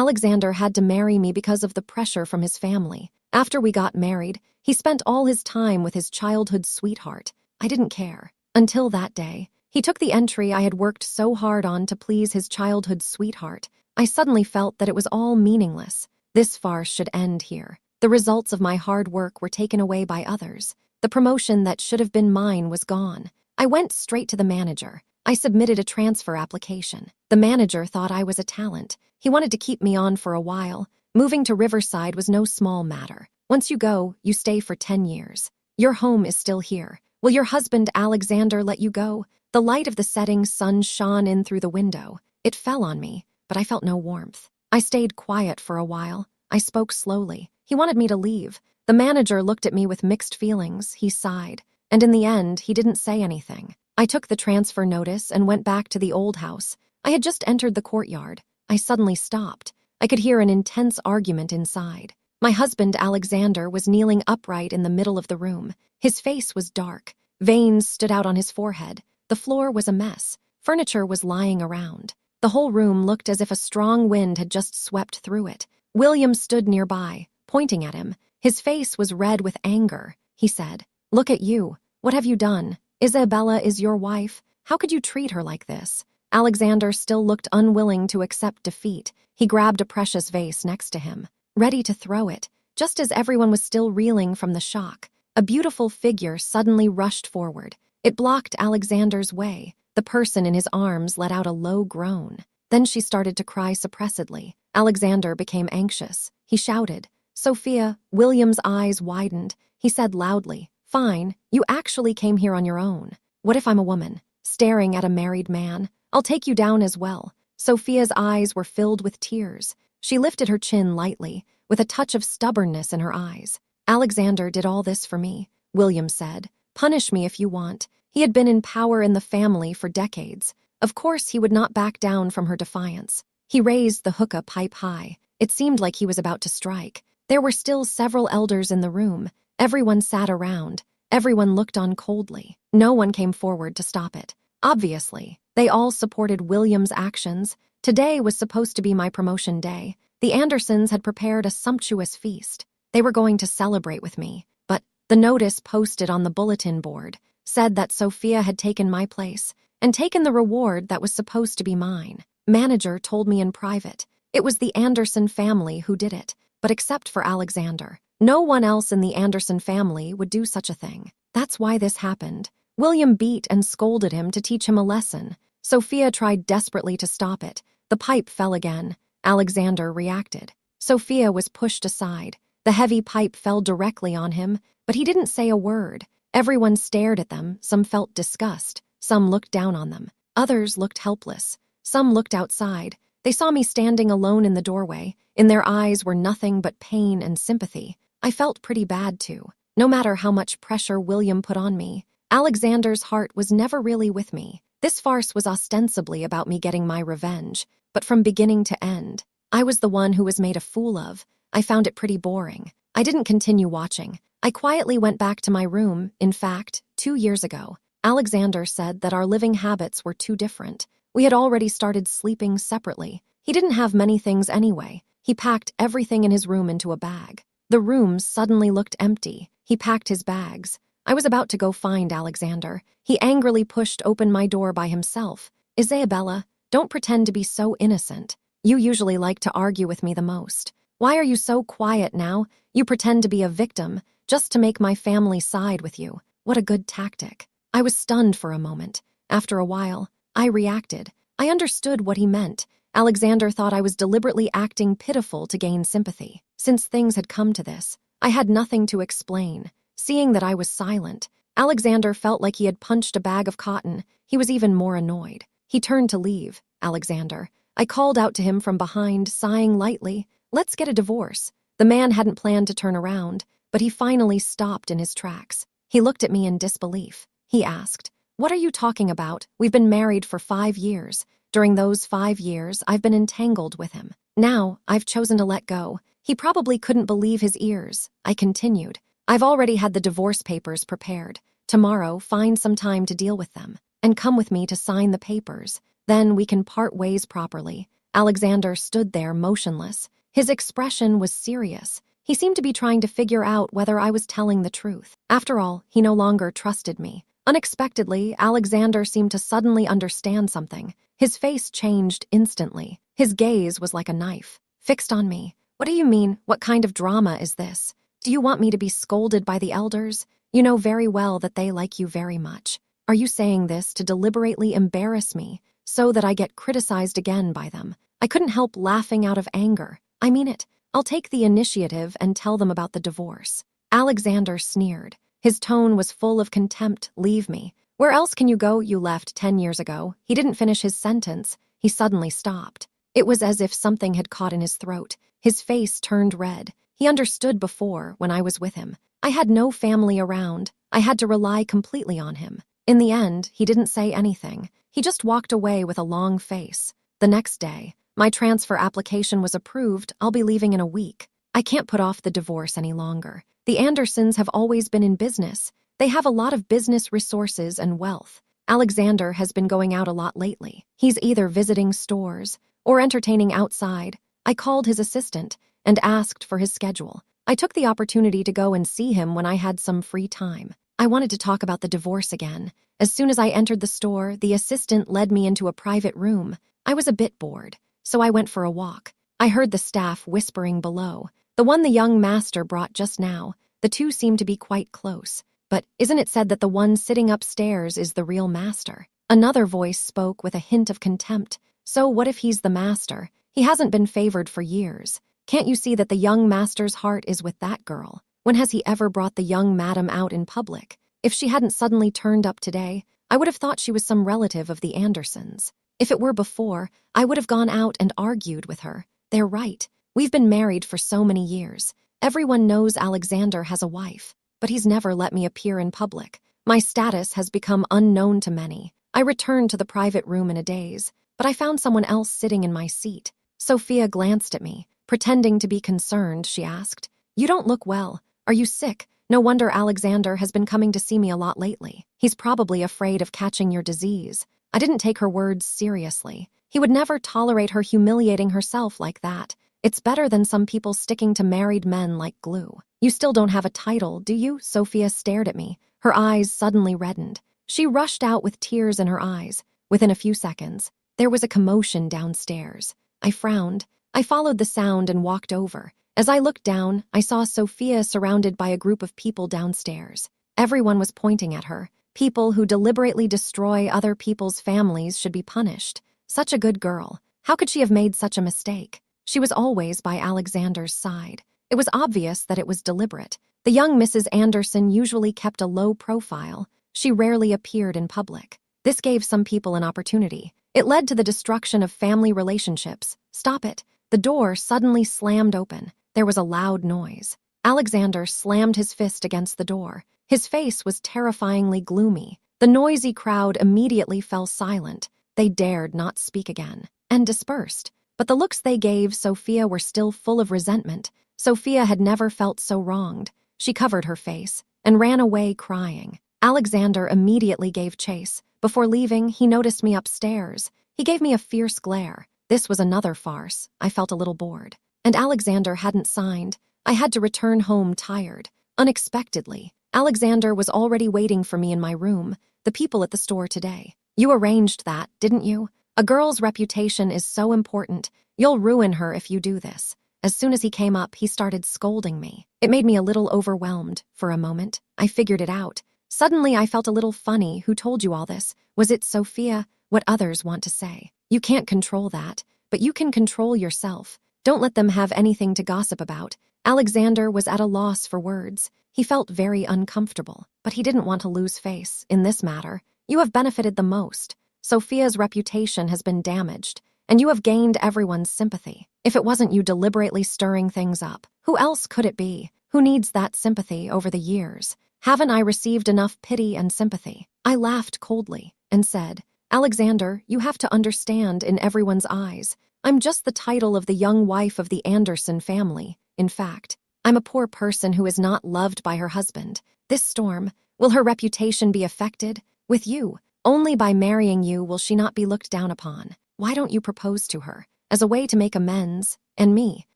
Alexander had to marry me because of the pressure from his family. After we got married, he spent all his time with his childhood sweetheart. I didn't care. Until that day, he took the entry I had worked so hard on to please his childhood sweetheart. I suddenly felt that it was all meaningless. This farce should end here. The results of my hard work were taken away by others. The promotion that should have been mine was gone. I went straight to the manager. I submitted a transfer application. The manager thought I was a talent. He wanted to keep me on for a while. Moving to Riverside was no small matter. Once you go, you stay for 10 years. Your home is still here. Will your husband, Alexander, let you go? The light of the setting sun shone in through the window. It fell on me, but I felt no warmth. I stayed quiet for a while. I spoke slowly. He wanted me to leave. The manager looked at me with mixed feelings. He sighed. And in the end, he didn't say anything. I took the transfer notice and went back to the old house. I had just entered the courtyard. I suddenly stopped. I could hear an intense argument inside. My husband, Alexander, was kneeling upright in the middle of the room. His face was dark. Veins stood out on his forehead. The floor was a mess. Furniture was lying around. The whole room looked as if a strong wind had just swept through it. William stood nearby, pointing at him. His face was red with anger. He said, "Look at you. What have you done? Isabella is your wife. How could you treat her like this?" Alexander still looked unwilling to accept defeat. He grabbed a precious vase next to him, ready to throw it. Just as everyone was still reeling from the shock, a beautiful figure suddenly rushed forward. It blocked Alexander's way. The person in his arms let out a low groan. Then she started to cry suppressedly. Alexander became anxious. He shouted, "Sophia!" William's eyes widened. He said loudly, "Fine, you actually came here on your own. What if I'm a woman, staring at a married man? I'll take you down as well." Sophia's eyes were filled with tears. She lifted her chin lightly, with a touch of stubbornness in her eyes. "Alexander did all this for me," William said. "Punish me if you want." He had been in power in the family for decades. Of course, he would not back down from her defiance. He raised the hookah pipe high. It seemed like he was about to strike. There were still several elders in the room. Everyone sat around. Everyone looked on coldly. No one came forward to stop it. Obviously, they all supported William's actions. Today was supposed to be my promotion day. The Andersons had prepared a sumptuous feast. They were going to celebrate with me. But the notice posted on the bulletin board said that Sophia had taken my place and taken the reward that was supposed to be mine. Manager told me in private. It was the Anderson family who did it, but except for Alexander. No one else in the Anderson family would do such a thing. That's why this happened. William beat and scolded him to teach him a lesson. Sophia tried desperately to stop it. The pipe fell again. Alexander reacted. Sophia was pushed aside. The heavy pipe fell directly on him, but he didn't say a word. Everyone stared at them. Some felt disgust. Some looked down on them. Others looked helpless. Some looked outside. They saw me standing alone in the doorway. In their eyes were nothing but pain and sympathy. I felt pretty bad, too. No matter how much pressure William put on me, Alexander's heart was never really with me. This farce was ostensibly about me getting my revenge, but from beginning to end, I was the one who was made a fool of. I found it pretty boring. I didn't continue watching. I quietly went back to my room. In fact, 2 years ago, Alexander said that our living habits were too different. We had already started sleeping separately. He didn't have many things anyway. He packed everything in his room into a bag. The room suddenly looked empty. He packed his bags. I was about to go find Alexander. He angrily pushed open my door by himself. "Isabella, don't pretend to be so innocent. You usually like to argue with me the most. Why are you so quiet now? You pretend to be a victim, just to make my family side with you. What a good tactic." I was stunned for a moment. After a while, I reacted. I understood what he meant. Alexander thought I was deliberately acting pitiful to gain sympathy. Since things had come to this, I had nothing to explain. Seeing that I was silent, Alexander felt like he had punched a bag of cotton. He was even more annoyed. He turned to leave. "Alexander." I called out to him from behind, sighing lightly, "Let's get a divorce." The man hadn't planned to turn around, but he finally stopped in his tracks. He looked at me in disbelief. He asked, "What are you talking about? We've been married for 5 years. During those 5 years, I've been entangled with him. Now, I've chosen to let go." He probably couldn't believe his ears. I continued, "I've already had the divorce papers prepared. Tomorrow, find some time to deal with them, and come with me to sign the papers. Then we can part ways properly." Alexander stood there motionless. His expression was serious. He seemed to be trying to figure out whether I was telling the truth. After all, he no longer trusted me. Unexpectedly, Alexander seemed to suddenly understand something. His face changed instantly. His gaze was like a knife, fixed on me. What do you mean? What kind of drama is this? Do you want me to be scolded by the elders? You know very well that they like you very much. Are you saying this to deliberately embarrass me so that I get criticized again by them? I couldn't help laughing out of anger. I mean it. I'll take the initiative and tell them about the divorce. Alexander sneered. His tone was full of contempt. Leave me. Where else can you go? You left 10 years ago. He didn't finish his sentence. He suddenly stopped. It was as if something had caught in his throat. His face turned red. He understood before, when I was with him. I had no family around. I had to rely completely on him. In the end, he didn't say anything. He just walked away with a long face. The next day, my transfer application was approved. I'll be leaving in a week. I can't put off the divorce any longer. The Andersons have always been in business. They have a lot of business resources and wealth. Alexander has been going out a lot lately. He's either visiting stores or entertaining outside. I called his assistant and asked for his schedule. I took the opportunity to go and see him when I had some free time. I wanted to talk about the divorce again. As soon as I entered the store, the assistant led me into a private room. I was a bit bored, so I went for a walk. I heard the staff whispering below. The one the young master brought just now. The two seem to be quite close. But isn't it said that the one sitting upstairs is the real master? Another voice spoke with a hint of contempt. So what if he's the master? He hasn't been favored for years. Can't you see that the young master's heart is with that girl? When has he ever brought the young madam out in public? If she hadn't suddenly turned up today, I would have thought she was some relative of the Andersons. If it were before, I would have gone out and argued with her. They're right. We've been married for so many years. Everyone knows Alexander has a wife, but he's never let me appear in public. My status has become unknown to many. I returned to the private room in a daze, but I found someone else sitting in my seat. Sophia glanced at me. Pretending to be concerned, she asked, "You don't look well. Are you sick? No wonder Alexander has been coming to see me a lot lately. He's probably afraid of catching your disease." I didn't take her words seriously. He would never tolerate her humiliating herself like that. It's better than some people sticking to married men like glue. You still don't have a title, do you? Sophia stared at me. Her eyes suddenly reddened. She rushed out with tears in her eyes. Within a few seconds, there was a commotion downstairs. I frowned. I followed the sound and walked over. As I looked down, I saw Sophia surrounded by a group of people downstairs. Everyone was pointing at her. People who deliberately destroy other people's families should be punished. Such a good girl. How could she have made such a mistake? She was always by Alexander's side. It was obvious that it was deliberate. The young Mrs. Anderson usually kept a low profile. She rarely appeared in public. This gave some people an opportunity. It led to the destruction of family relationships. Stop it. The door suddenly slammed open. There was a loud noise. Alexander slammed his fist against the door. His face was terrifyingly gloomy. The noisy crowd immediately fell silent. They dared not speak again, and dispersed. But the looks they gave Sophia were still full of resentment. Sophia had never felt so wronged. She covered her face and ran away crying. Alexander immediately gave chase. Before leaving, he noticed me upstairs. He gave me a fierce glare. This was another farce. I felt a little bored. And Alexander hadn't signed. I had to return home tired. Unexpectedly, Alexander was already waiting for me in my room. The people at the store today. You arranged that, didn't you? A girl's reputation is so important. You'll ruin her if you do this. As soon as he came up, he started scolding me. It made me a little overwhelmed. For a moment, I figured it out. Suddenly, I felt a little funny. Who told you all this? Was it Sophia? What others want to say. You can't control that, but you can control yourself. Don't let them have anything to gossip about. Alexander was at a loss for words. He felt very uncomfortable, but he didn't want to lose face. In this matter, you have benefited the most. Sophia's reputation has been damaged, and you have gained everyone's sympathy. If it wasn't you deliberately stirring things up, who else could it be? Who needs that sympathy over the years? Haven't I received enough pity and sympathy? I laughed coldly and said, Alexander, you have to understand in everyone's eyes. I'm just the title of the young wife of the Anderson family. In fact, I'm a poor person who is not loved by her husband. This storm, will her reputation be affected? With you, only by marrying you will she not be looked down upon. Why don't you propose to her? as a way to make amends. And me.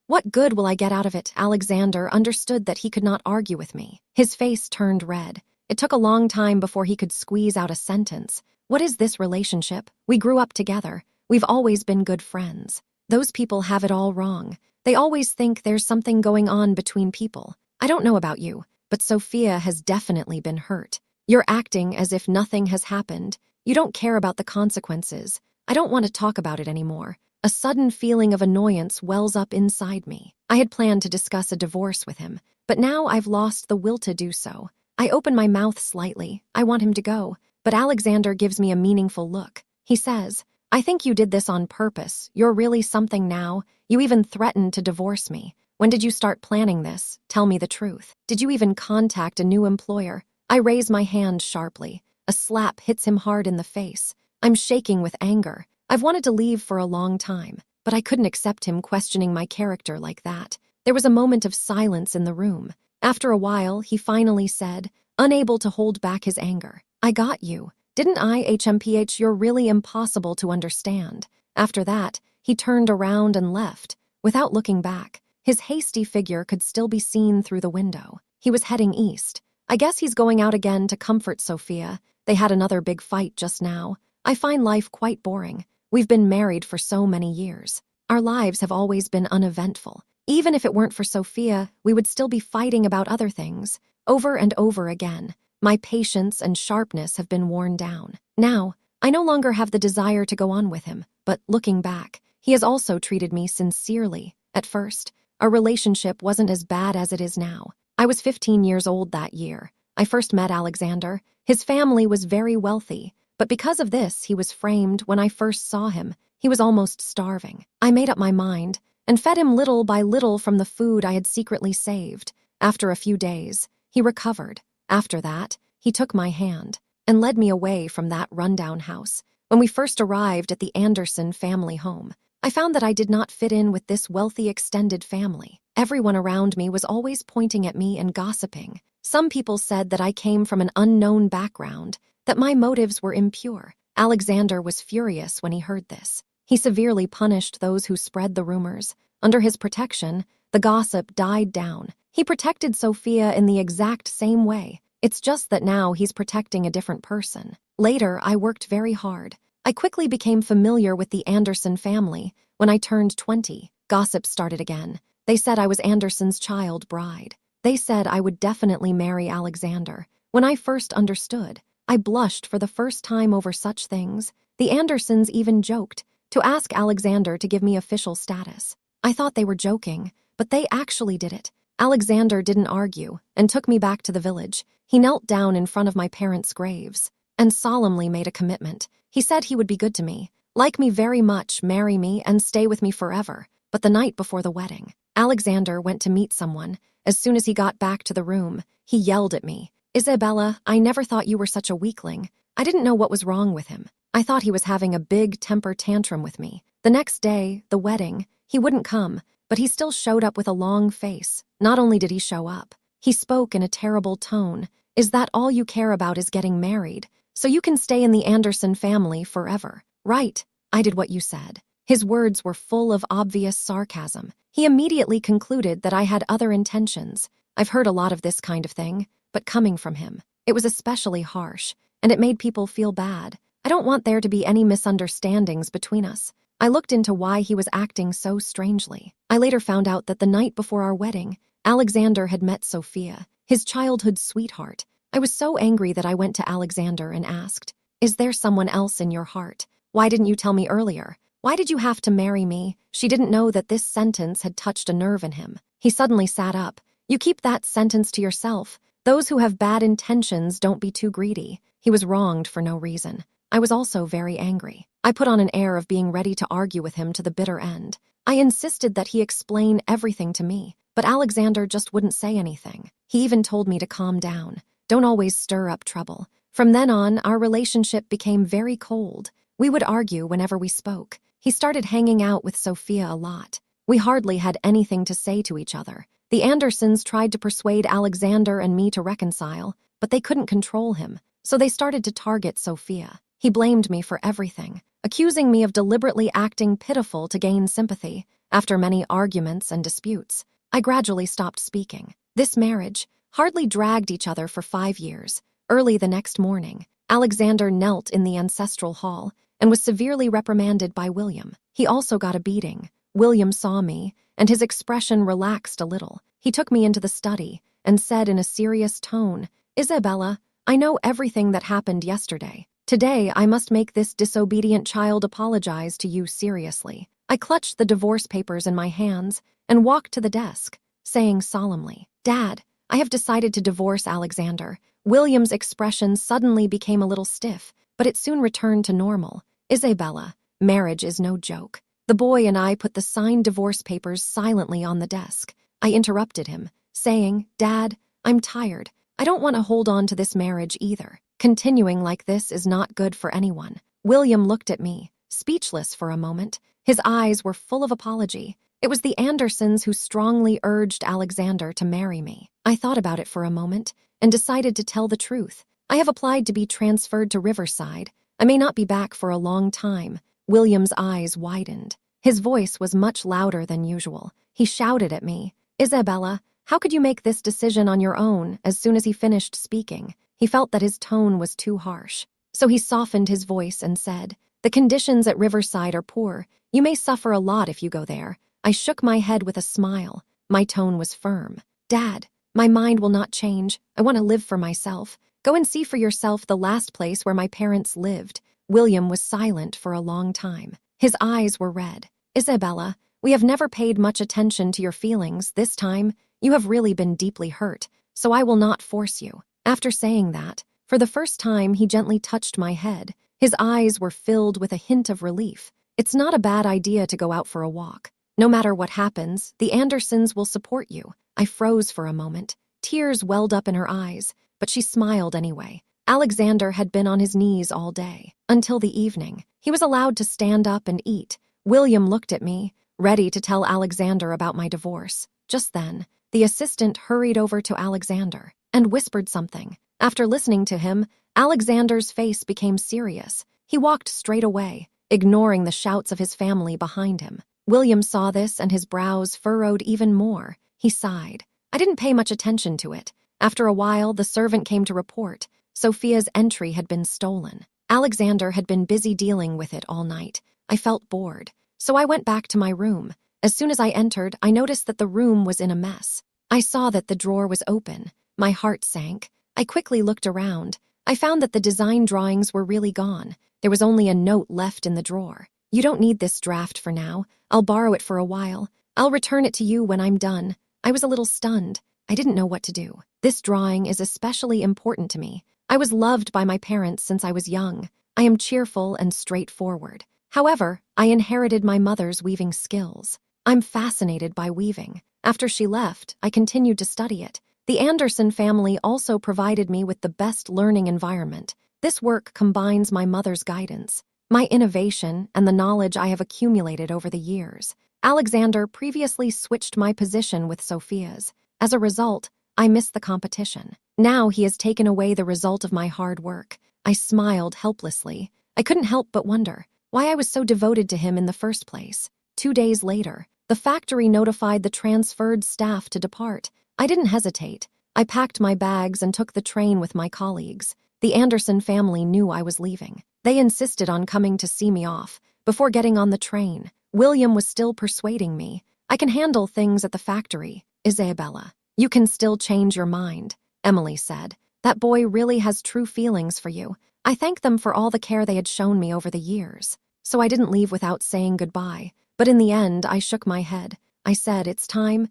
What good will I get out of it? Alexander understood that he could not argue with me. His face turned red. It took a long time before he could squeeze out a sentence. What is this relationship? We grew up together. We've always been good friends. Those people have it all wrong. They always think there's something going on between people. I don't know about you, but Sophia has definitely been hurt. You're acting as if nothing has happened. You don't care about the consequences. I don't want to talk about it anymore. A sudden feeling of annoyance wells up inside me. I had planned to discuss a divorce with him, but now I've lost the will to do so. I open my mouth slightly. I want him to go, but Alexander gives me a meaningful look. He says, I think you did this on purpose. You're really something now. You even threatened to divorce me. When did you start planning this? Tell me the truth. Did you even contact a new employer? I raise my hand sharply. A slap hits him hard in the face. I'm shaking with anger. I've wanted to leave for a long time, but I couldn't accept him questioning my character like that. There was a moment of silence in the room. After a while, he finally said, unable to hold back his anger, I got you. Didn't I, HMPH? You're really impossible to understand. After that, he turned around and left, without looking back. His hasty figure could still be seen through the window. He was heading east. I guess he's going out again to comfort Sophia. They had another big fight just now. I find life quite boring. We've been married for so many years. Our lives have always been uneventful. Even if it weren't for Sophia, we would still be fighting about other things, over and over again. My patience and sharpness have been worn down. Now, I no longer have the desire to go on with him, but looking back, he has also treated me sincerely. At first, our relationship wasn't as bad as it is now. I was 15 years old that year. I first met Alexander. His family was very wealthy, but because of this, he was framed. When I first saw him, he was almost starving. I made up my mind and fed him little by little from the food I had secretly saved. After a few days, he recovered. After that, he took my hand and led me away from that rundown house. When we first arrived at the Anderson family home, I found that I did not fit in with this wealthy extended family. Everyone around me was always pointing at me and gossiping. Some people said that I came from an unknown background, that my motives were impure. Alexander was furious when he heard this. He severely punished those who spread the rumors. Under his protection, the gossip died down. He protected Sophia in the exact same way. It's just that now he's protecting a different person. Later, I worked very hard. I quickly became familiar with the Anderson family. When I turned 20, gossip started again. They said I was Anderson's child bride. They said I would definitely marry Alexander. When I first understood, I blushed for the first time over such things. The Andersons even joked to ask Alexander to give me official status. I thought they were joking, but they actually did it. Alexander didn't argue and took me back to the village. He knelt down in front of my parents' graves and solemnly made a commitment. He said he would be good to me, like me very much, marry me, and stay with me forever. But the night before the wedding, Alexander went to meet someone. As soon as he got back to the room, he yelled at me, Isabella, I never thought you were such a weakling. I didn't know what was wrong with him. I thought he was having a big temper tantrum with me. The next day, the wedding, he wouldn't come, but he still showed up with a long face. Not only did he show up, he spoke in a terrible tone. Is that all you care about is getting married, so you can stay in the Anderson family forever? Right, I did what you said. His words were full of obvious sarcasm. He immediately concluded that I had other intentions. I've heard a lot of this kind of thing, but coming from him, it was especially harsh, and it made people feel bad. I don't want there to be any misunderstandings between us. I looked into why he was acting so strangely. I later found out that the night before our wedding, Alexander had met Sophia, his childhood sweetheart. I was so angry that I went to Alexander and asked, Is there someone else in your heart? Why didn't you tell me earlier? Why did you have to marry me? She didn't know that this sentence had touched a nerve in him. He suddenly sat up. You keep that sentence to yourself. Those who have bad intentions don't be too greedy. He was wronged for no reason. I was also very angry. I put on an air of being ready to argue with him to the bitter end. I insisted that he explain everything to me, but Alexander just wouldn't say anything. He even told me to calm down. Don't always stir up trouble. From then on, our relationship became very cold. We would argue whenever we spoke. He started hanging out with Sophia a lot. We hardly had anything to say to each other. The Andersons tried to persuade Alexander and me to reconcile, but they couldn't control him, so they started to target Sophia. He blamed me for everything, accusing me of deliberately acting pitiful to gain sympathy. After many arguments and disputes, I gradually stopped speaking. This marriage hardly dragged each other for 5 years. Early the next morning, Alexander knelt in the ancestral hall and was severely reprimanded by William. He also got a beating. William saw me, and his expression relaxed a little. He took me into the study and said in a serious tone, "Isabella, I know everything that happened yesterday. Today, I must make this disobedient child apologize to you seriously." I clutched the divorce papers in my hands and walked to the desk, saying solemnly, "Dad, I have decided to divorce Alexander." William's expression suddenly became a little stiff, but it soon returned to normal. "Isabella, marriage is no joke." The boy and I put the signed divorce papers silently on the desk. I interrupted him, saying, "Dad, I'm tired. I don't want to hold on to this marriage either. Continuing like this is not good for anyone." William looked at me, speechless for a moment. His eyes were full of apology. It was the Andersons who strongly urged Alexander to marry me. I thought about it for a moment and decided to tell the truth. "I have applied to be transferred to Riverside. I may not be back for a long time." William's eyes widened. His voice was much louder than usual. He shouted at me, "Isabella, how could you make this decision on your own?" As soon as he finished speaking, he felt that his tone was too harsh. So he softened his voice and said, "The conditions at Riverside are poor. You may suffer a lot if you go there." I shook my head with a smile. My tone was firm. "Dad, my mind will not change. I want to live for myself. Go and see for yourself the last place where my parents lived." William was silent for a long time. His eyes were red. "Isabella, we have never paid much attention to your feelings. This time, you have really been deeply hurt, so I will not force you." After saying that, for the first time he gently touched my head. His eyes were filled with a hint of relief. "It's not a bad idea to go out for a walk. No matter what happens, the Andersons will support you." I froze for a moment. Tears welled up in her eyes, but she smiled anyway. Alexander had been on his knees all day, until the evening. He was allowed to stand up and eat. William looked at me, ready to tell Alexander about my divorce. Just then, the assistant hurried over to Alexander and whispered something. After listening to him, Alexander's face became serious. He walked straight away, ignoring the shouts of his family behind him. William saw this and his brows furrowed even more. He sighed. I didn't pay much attention to it. After a while, the servant came to report Sophia's entry had been stolen. Alexander had been busy dealing with it all night. I felt bored, so I went back to my room. As soon as I entered, I noticed that the room was in a mess. I saw that the drawer was open. My heart sank. I quickly looked around. I found that the design drawings were really gone. There was only a note left in the drawer. "You don't need this draft for now. I'll borrow it for a while. I'll return it to you when I'm done." I was a little stunned. I didn't know what to do. This drawing is especially important to me. I was loved by my parents since I was young. I am cheerful and straightforward. However, I inherited my mother's weaving skills. I'm fascinated by weaving. After she left, I continued to study it. The Anderson family also provided me with the best learning environment. This work combines my mother's guidance, my innovation, and the knowledge I have accumulated over the years. Alexander previously switched my position with Sophia's. As a result, I missed the competition. Now he has taken away the result of my hard work. I smiled helplessly. I couldn't help but wonder why I was so devoted to him in the first place. 2 days later, the factory notified the transferred staff to depart. I didn't hesitate. I packed my bags and took the train with my colleagues. The Anderson family knew I was leaving. They insisted on coming to see me off. Before getting on the train, William was still persuading me. "I can handle things at the factory, Isabella. You can still change your mind," Emily said. "That boy really has true feelings for you." I thanked them for all the care they had shown me over the years. So I didn't leave without saying goodbye. But in the end, I shook my head. I said, It's time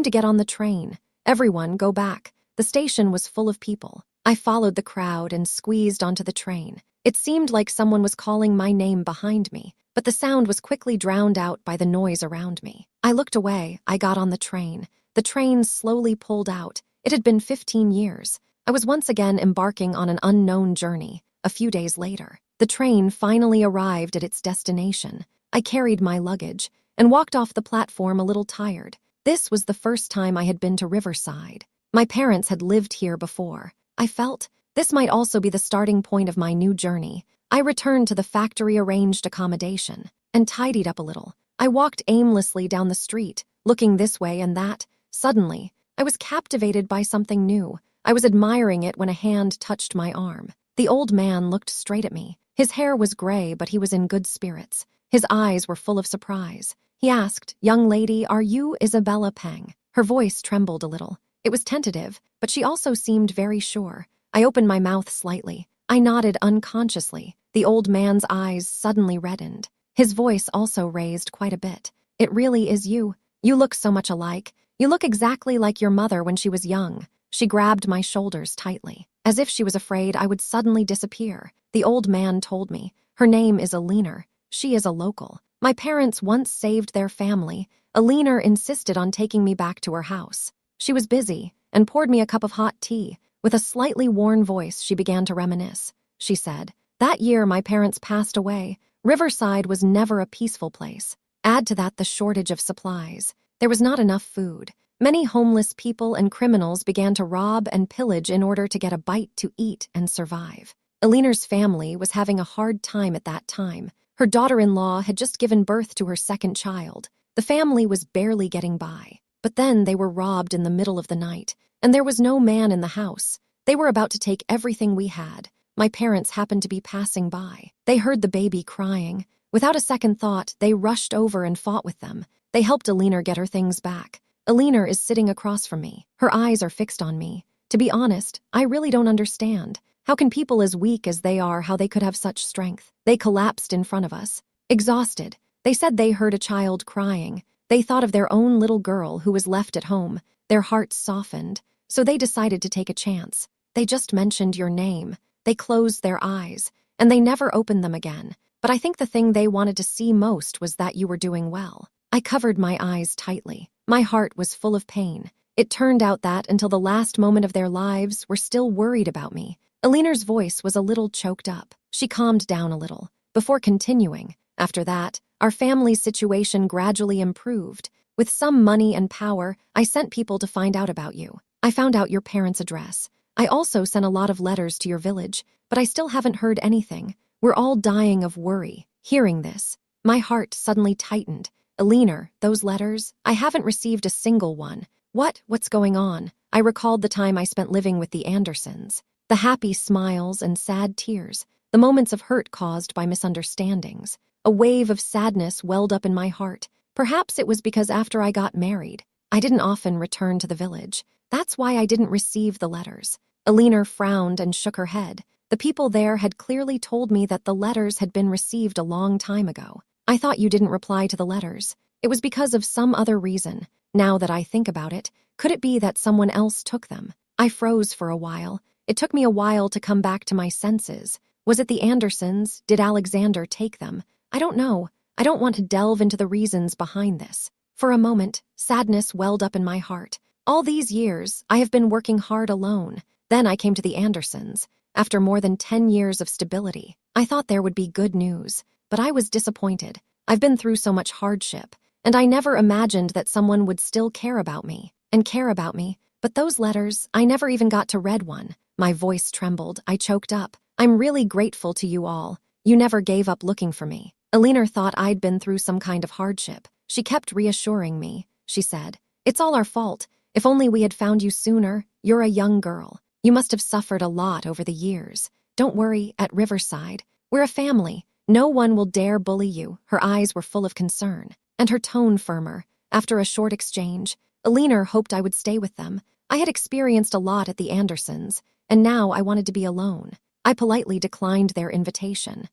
to get on the train. Everyone, go back." The station was full of people. I followed the crowd and squeezed onto the train. It seemed like someone was calling my name behind me, but the sound was quickly drowned out by the noise around me. I looked away. I got on the train. The train slowly pulled out. It had been 15 years. I was once again embarking on an unknown journey. A few days later, the train finally arrived at its destination. I carried my luggage and walked off the platform a little tired. This was the first time I had been to Riverside. My parents had lived here before. I felt this might also be the starting point of my new journey. I returned to the factory-arranged accommodation and tidied up a little. I walked aimlessly down the street, looking this way and that. Suddenly, I was captivated by something new. I was admiring it when a hand touched my arm. The old man looked straight at me. His hair was gray, but he was in good spirits. His eyes were full of surprise. He asked, "Young lady, are you Isabella Peng?" Her voice trembled a little. It was tentative, but she also seemed very sure. I opened my mouth slightly. I nodded unconsciously. The old man's eyes suddenly reddened. His voice also raised quite a bit. "It really is you. You look so much alike. You look exactly like your mother when she was young." She grabbed my shoulders tightly, as if she was afraid I would suddenly disappear. The old man told me, "Her name is Alina. She is a local. My parents once saved their family." Alina insisted on taking me back to her house. She was busy and poured me a cup of hot tea. With a slightly worn voice, she began to reminisce. She said, "That year my parents passed away. Riverside was never a peaceful place. Add to that the shortage of supplies. There was not enough food. Many homeless people and criminals began to rob and pillage in order to get a bite to eat and survive." Alina's family was having a hard time at that time. Her daughter-in-law had just given birth to her second child. The family was barely getting by. But then they were robbed in the middle of the night, and there was no man in the house. They were about to take everything we had. My parents happened to be passing by. They heard the baby crying. Without a second thought, they rushed over and fought with them. They helped Alina get her things back. Alina is sitting across from me. Her eyes are fixed on me. To be honest, I really don't understand. How can people as weak as they are, how they could have such strength? They collapsed in front of us, exhausted. They said they heard a child crying. They thought of their own little girl who was left at home. Their hearts softened, so they decided to take a chance. They just mentioned your name. They closed their eyes, and they never opened them again. But I think the thing they wanted to see most was that you were doing well. I covered my eyes tightly. My heart was full of pain. It turned out that, until the last moment of their lives, were still worried about me. Alina's voice was a little choked up. She calmed down a little, before continuing. After that, our family's situation gradually improved. With some money and power, I sent people to find out about you. I found out your parents' address. I also sent a lot of letters to your village, but I still haven't heard anything. We're all dying of worry. Hearing this, my heart suddenly tightened. Alina, those letters, I haven't received a single one. What's going on? I recalled the time I spent living with the Andersons. The happy smiles and sad tears, the moments of hurt caused by misunderstandings. A wave of sadness welled up in my heart. Perhaps it was because after I got married, I didn't often return to the village. That's why I didn't receive the letters. Alina frowned and shook her head. The people there had clearly told me that the letters had been received a long time ago. I thought you didn't reply to the letters. It was because of some other reason. Now that I think about it, could it be that someone else took them? I froze for a while. It took me a while to come back to my senses. Was it the Andersons? Did Alexander take them? I don't know. I don't want to delve into the reasons behind this. For a moment, sadness welled up in my heart. All these years, I have been working hard alone. Then I came to the Andersons. After more than 10 years of stability, I thought there would be good news, but I was disappointed. I've been through so much hardship, and I never imagined that someone would still care about me. But those letters, I never even got to read one. My voice trembled. I choked up. I'm really grateful to you all. You never gave up looking for me. Alina thought I'd been through some kind of hardship. She kept reassuring me. She said, "It's all our fault. If only we had found you sooner. You're a young girl. You must have suffered a lot over the years. Don't worry, at Riverside, we're a family. No one will dare bully you." Her eyes were full of concern, and her tone firmer. After a short exchange, Alina hoped I would stay with them. I had experienced a lot at the Andersons, and now I wanted to be alone. I politely declined their invitation.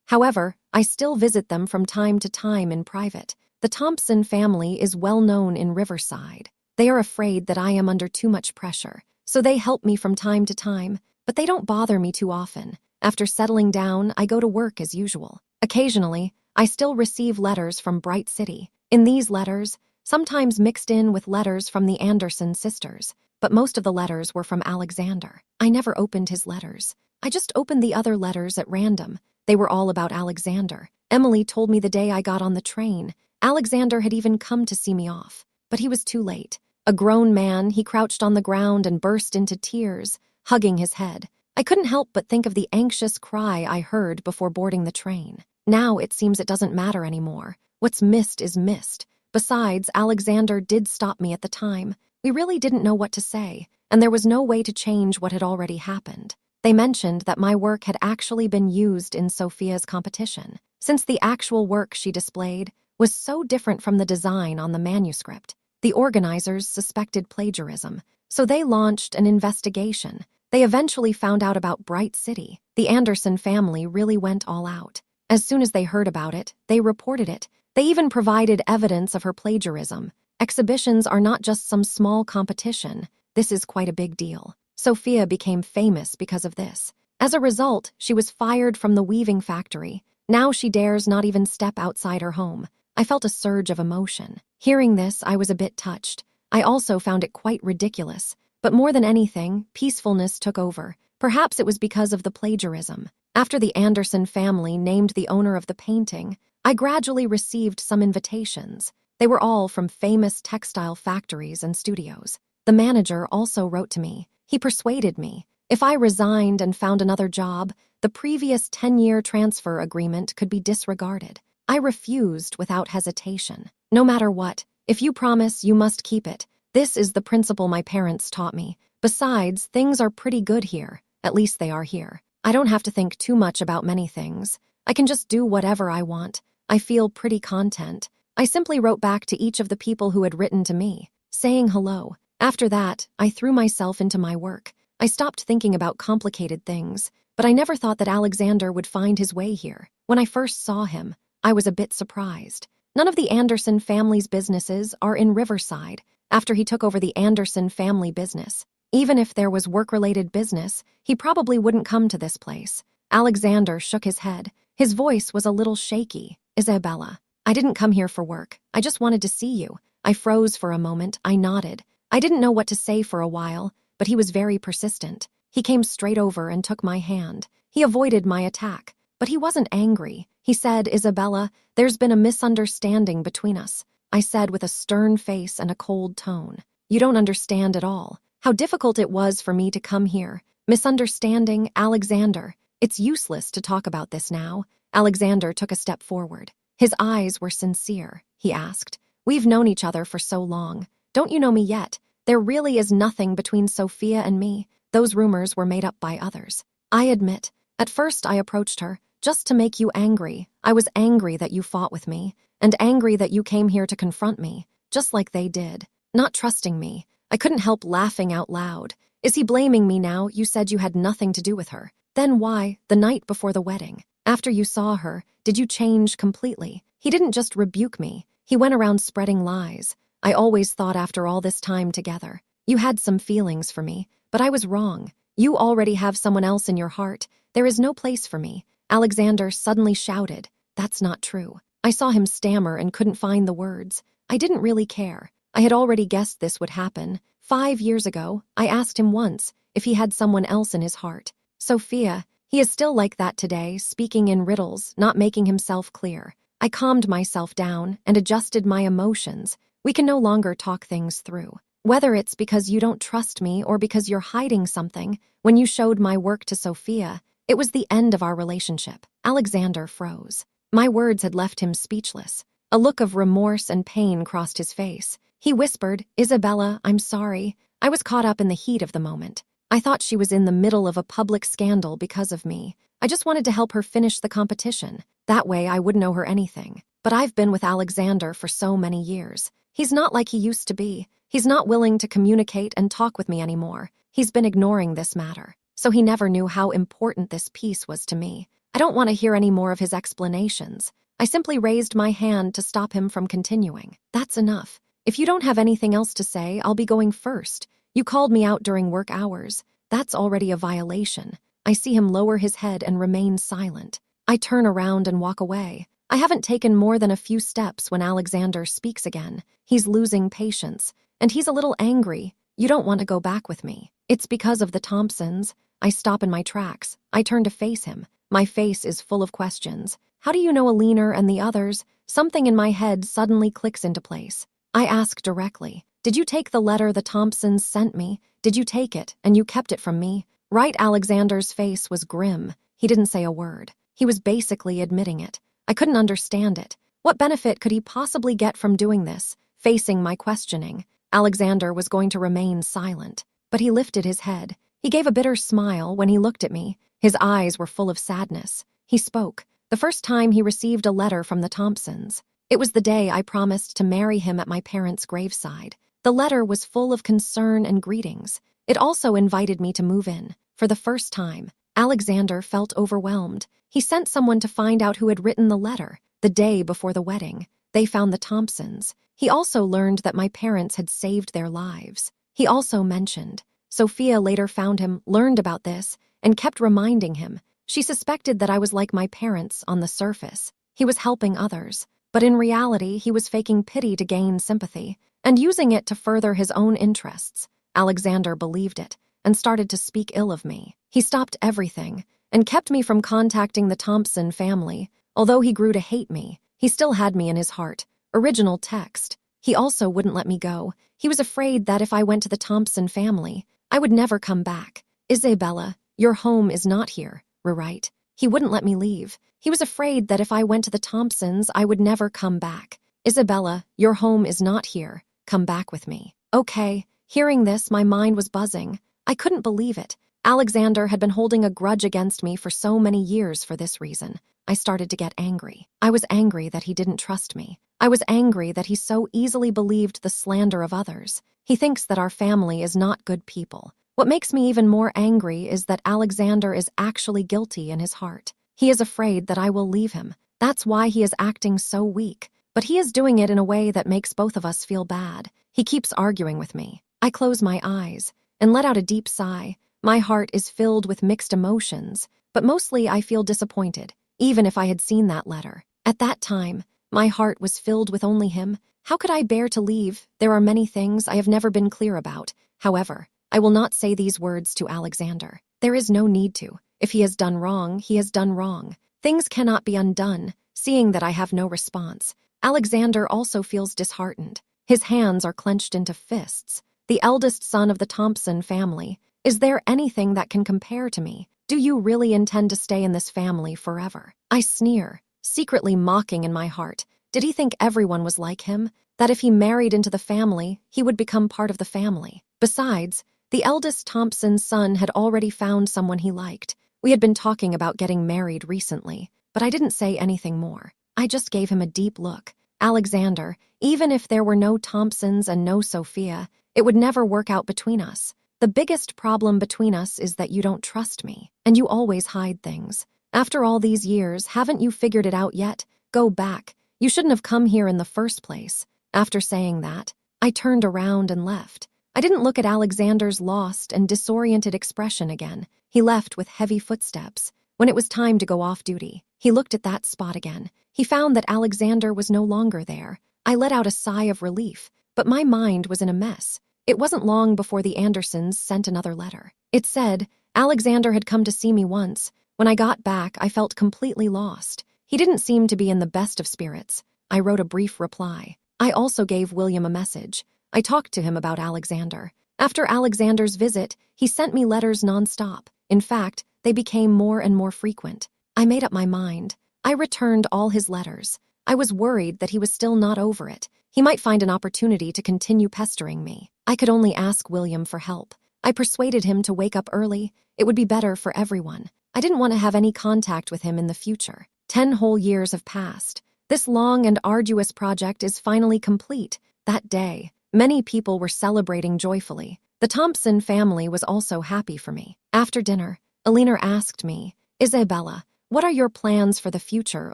However, I still visit them from time to time in private. The Thompson family is well known in Riverside. They are afraid that I am under too much pressure, so they help me from time to time, but they don't bother me too often. After settling down, I go to work as usual. Occasionally, I still receive letters from Bright City. In these letters, sometimes mixed in with letters from the Anderson sisters, but most of the letters were from Alexander. I never opened his letters. I just opened the other letters at random. They were all about Alexander. Emily told me the day I got on the train. Alexander had even come to see me off, but he was too late. A grown man, he crouched on the ground and burst into tears, hugging his head. I couldn't help but think of the anxious cry I heard before boarding the train. Now it seems it doesn't matter anymore. What's missed is missed. Besides, Alexander did stop me at the time. We really didn't know what to say, and there was no way to change what had already happened. They mentioned that my work had actually been used in Sophia's competition, since the actual work she displayed was so different from the design on the manuscript. The organizers suspected plagiarism, so they launched an investigation. They eventually found out about Bright City. The Anderson family really went all out. As soon as they heard about it, they reported it. They even provided evidence of her plagiarism. Exhibitions are not just some small competition. This is quite a big deal. Sophia became famous because of this. As a result, she was fired from the weaving factory. Now she dares not even step outside her home. I felt a surge of emotion. Hearing this, I was a bit touched. I also found it quite ridiculous. But more than anything, peacefulness took over. Perhaps it was because of the plagiarism. After the Anderson family named the owner of the painting, I gradually received some invitations. They were all from famous textile factories and studios. The manager also wrote to me. He persuaded me. If I resigned and found another job, the previous 10-year transfer agreement could be disregarded. I refused without hesitation. No matter what, if you promise, you must keep it. This is the principle my parents taught me. Besides, things are pretty good here. At least they are here. I don't have to think too much about many things. I can just do whatever I want. I feel pretty content. I simply wrote back to each of the people who had written to me, saying hello. After that, I threw myself into my work. I stopped thinking about complicated things, but I never thought that Alexander would find his way here. When I first saw him, I was a bit surprised. None of the Anderson family's businesses are in Riverside. After he took over the Anderson family business, even if there was work-related business, he probably wouldn't come to this place. Alexander shook his head. His voice was a little shaky. Isabella, I didn't come here for work. I just wanted to see you. I froze for a moment. I nodded. I didn't know what to say for a while, but he was very persistent. He came straight over and took my hand. He avoided my attack, but he wasn't angry. He said, Isabella, there's been a misunderstanding between us. I said with a stern face and a cold tone. You don't understand at all. How difficult it was for me to come here. Misunderstanding, Alexander. It's useless to talk about this now. Alexander took a step forward. His eyes were sincere. He asked, We've known each other for so long. Don't you know me yet? There really is nothing between Sophia and me. Those rumors were made up by others. I admit, at first I approached her, just to make you angry. I was angry that you fought with me, and angry that you came here to confront me, just like they did. Not trusting me, I couldn't help laughing out loud. Is he blaming me now? You said you had nothing to do with her. Then why, the night before the wedding, after you saw her, did you change completely? He didn't just rebuke me. He went around spreading lies. I always thought after all this time together, you had some feelings for me, but I was wrong. You already have someone else in your heart. There is no place for me. Alexander suddenly shouted. That's not true. I saw him stammer and couldn't find the words. I didn't really care. I had already guessed this would happen. 5 years ago, I asked him once if he had someone else in his heart. Sophia, he is still like that today, speaking in riddles, not making himself clear. I calmed myself down and adjusted my emotions. We can no longer talk things through. Whether it's because you don't trust me or because you're hiding something, when you showed my work to Sophia, it was the end of our relationship. Alexander froze. My words had left him speechless. A look of remorse and pain crossed his face. He whispered, Isabella, I'm sorry. I was caught up in the heat of the moment. I thought she was in the middle of a public scandal because of me. I just wanted to help her finish the competition. That way I wouldn't owe her anything. But I've been with Alexander for so many years. He's not like he used to be. He's not willing to communicate and talk with me anymore. He's been ignoring this matter. So he never knew how important this piece was to me. I don't want to hear any more of his explanations. I simply raised my hand to stop him from continuing. That's enough. If you don't have anything else to say, I'll be going first. You called me out during work hours. That's already a violation. I see him lower his head and remain silent. I turn around and walk away. I haven't taken more than a few steps when Alexander speaks again. He's losing patience, and he's a little angry. You don't want to go back with me. It's because of the Thompsons. I stop in my tracks. I turn to face him. My face is full of questions. How do you know Alina and the others? Something in my head suddenly clicks into place. I ask directly, did you take the letter the Thompsons sent me? Did you take it and you kept it from me? Right, Alexander's face was grim. He didn't say a word. He was basically admitting it. I couldn't understand it. What benefit could he possibly get from doing this, facing my questioning? Alexander was going to remain silent, but he lifted his head. He gave a bitter smile when he looked at me. His eyes were full of sadness. He spoke. The first time he received a letter from the Thompsons. It was the day I promised to marry him at my parents' graveside. The letter was full of concern and greetings. It also invited me to move in. For the first time, Alexander felt overwhelmed. He sent someone to find out who had written the letter. The day before the wedding, they found the Thompsons. He also learned that my parents had saved their lives. He also mentioned. Sophia later found him, learned about this, and kept reminding him. She suspected that I was like my parents on the surface. He was helping others, but in reality, he was faking pity to gain sympathy and using it to further his own interests. Alexander believed it and started to speak ill of me. He stopped everything and kept me from contacting the Thompson family. Although he grew to hate me, he still had me in his heart. Original text. He also wouldn't let me go. He was afraid that if I went to the Thompson family, I would never come back. Isabella, your home is not here, right? He wouldn't let me leave. He was afraid that if I went to the Thompsons, I would never come back. Isabella, your home is not here. Come back with me. Okay. Hearing this, my mind was buzzing. I couldn't believe it. Alexander had been holding a grudge against me for so many years for this reason. I started to get angry. I was angry that he didn't trust me. I was angry that he so easily believed the slander of others. He thinks that our family is not good people. What makes me even more angry is that Alexander is actually guilty in his heart. He is afraid that I will leave him. That's why he is acting so weak. But he is doing it in a way that makes both of us feel bad. He keeps arguing with me. I close my eyes and let out a deep sigh. My heart is filled with mixed emotions, but mostly I feel disappointed, even if I had seen that letter. At that time, my heart was filled with only him. How could I bear to leave? There are many things I have never been clear about. However, I will not say these words to Alexander. There is no need to. If he has done wrong, he has done wrong. Things cannot be undone, seeing that I have no response. Alexander also feels disheartened. His hands are clenched into fists. The eldest son of the Thompson family. Is there anything that can compare to me? Do you really intend to stay in this family forever? I sneer, secretly mocking in my heart. Did he think everyone was like him? That if he married into the family, he would become part of the family? Besides, the eldest Thompson's son had already found someone he liked. We had been talking about getting married recently, but I didn't say anything more. I just gave him a deep look. Alexander, even if there were no Thompsons and no Sophia, it would never work out between us. The biggest problem between us is that you don't trust me, and you always hide things. After all these years, haven't you figured it out yet? Go back. You shouldn't have come here in the first place. After saying that, I turned around and left. I didn't look at Alexander's lost and disoriented expression again. He left with heavy footsteps. When it was time to go off duty, he looked at that spot again. He found that Alexander was no longer there. I let out a sigh of relief, but my mind was in a mess. It wasn't long before the Andersons sent another letter. It said, Alexander had come to see me once. When I got back, I felt completely lost. He didn't seem to be in the best of spirits. I wrote a brief reply. I also gave William a message. I talked to him about Alexander. After Alexander's visit, he sent me letters nonstop. In fact, they became more and more frequent. I made up my mind. I returned all his letters. I was worried that he was still not over it. He might find an opportunity to continue pestering me. I could only ask William for help. I persuaded him to wake up early. It would be better for everyone. I didn't want to have any contact with him in the future. 10 whole years have passed. This long and arduous project is finally complete. That day, many people were celebrating joyfully. The Thompson family was also happy for me. After dinner, Alina asked me, Isabella, what are your plans for the future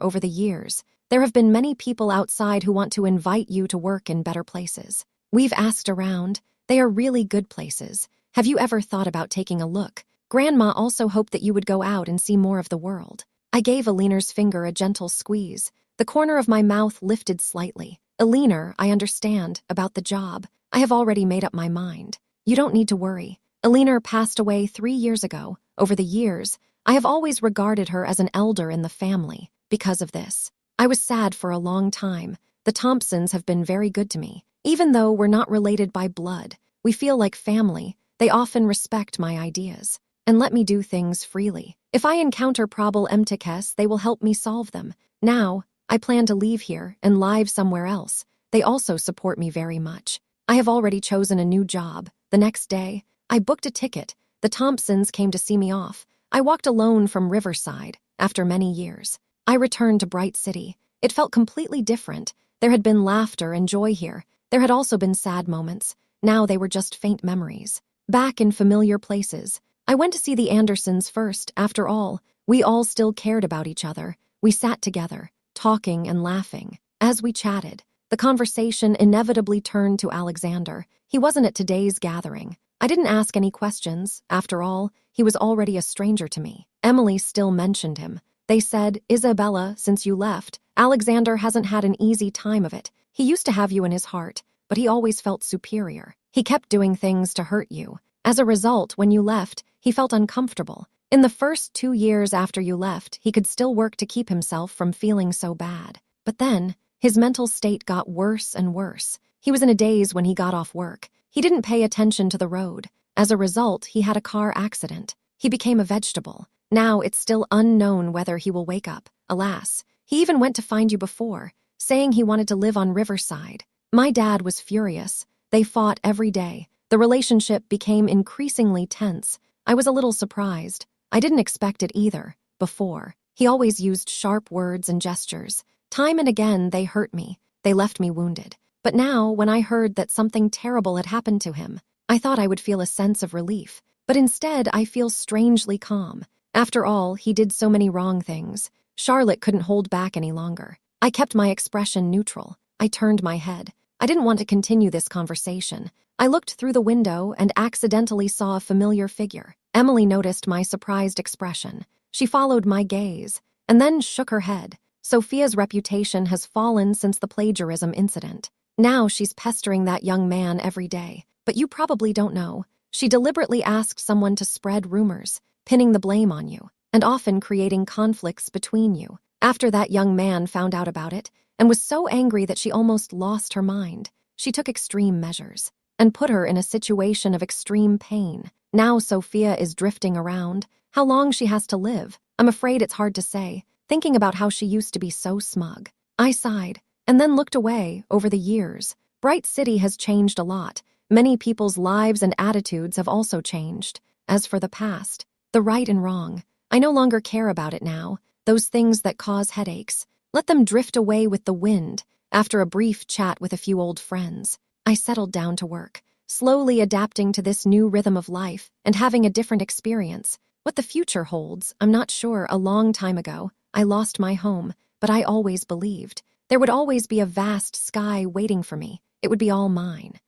over the years? There have been many people outside who want to invite you to work in better places. We've asked around. They are really good places. Have you ever thought about taking a look? Grandma also hoped that you would go out and see more of the world. I gave Alina's finger a gentle squeeze. The corner of my mouth lifted slightly. Alina, I understand about the job. I have already made up my mind. You don't need to worry. Alina passed away 3 years ago. Over the years, I have always regarded her as an elder in the family. Because of this, I was sad for a long time. The Thompsons have been very good to me. Even though we're not related by blood, we feel like family. They often respect my ideas. and let me do things freely. If I encounter problems, they will help me solve them. Now, I plan to leave here and live somewhere else. They also support me very much. I have already chosen a new job. The next day, I booked a ticket. The Thompsons came to see me off. I walked alone from Riverside after many years. I returned to Bright City. It felt completely different. There had been laughter and joy here. There had also been sad moments. Now they were just faint memories. Back in familiar places. I went to see the Andersons first. After all, we all still cared about each other. We sat together, talking and laughing. As we chatted, the conversation inevitably turned to Alexander. He wasn't at today's gathering. I didn't ask any questions. After all, he was already a stranger to me. Emily still mentioned him. They said, Isabella, since you left, Alexander hasn't had an easy time of it. He used to have you in his heart, but he always felt superior. He kept doing things to hurt you. As a result, when you left, he felt uncomfortable. In the first 2 years after you left, he could still work to keep himself from feeling so bad. But then, his mental state got worse and worse. He was in a daze when he got off work. He didn't pay attention to the road. As a result, he had a car accident. He became a vegetable. Now it's still unknown whether he will wake up. Alas, he even went to find you before, saying he wanted to live on Riverside. My dad was furious. They fought every day. The relationship became increasingly tense. I was a little surprised. I didn't expect it either. Before, he always used sharp words and gestures. Time and again, they hurt me. They left me wounded. But now, when I heard that something terrible had happened to him, I thought I would feel a sense of relief. But instead, I feel strangely calm. After all, he did so many wrong things. Charlotte couldn't hold back any longer. I kept my expression neutral. I turned my head. I didn't want to continue this conversation. I looked through the window and accidentally saw a familiar figure. Emily noticed my surprised expression. She followed my gaze, and then shook her head. Sophia's reputation has fallen since the plagiarism incident. Now she's pestering that young man every day. But you probably don't know. She deliberately asked someone to spread rumors, pinning the blame on you, and often creating conflicts between you. After that young man found out about it, and was so angry that she almost lost her mind, she took extreme measures, and put her in a situation of extreme pain. Now Sophia is drifting around. How long she has to live, I'm afraid it's hard to say, thinking about how she used to be so smug. I sighed, and then looked away. Over the years, Bright City has changed a lot. Many people's lives and attitudes have also changed. As for the past, the right and wrong, I no longer care about it now. Those things that cause headaches, let them drift away with the wind. After a brief chat with a few old friends, I settled down to work, slowly adapting to this new rhythm of life and having a different experience. What the future holds, I'm not sure. A long time ago, I lost my home, but I always believed there would always be a vast sky waiting for me. It would be all mine.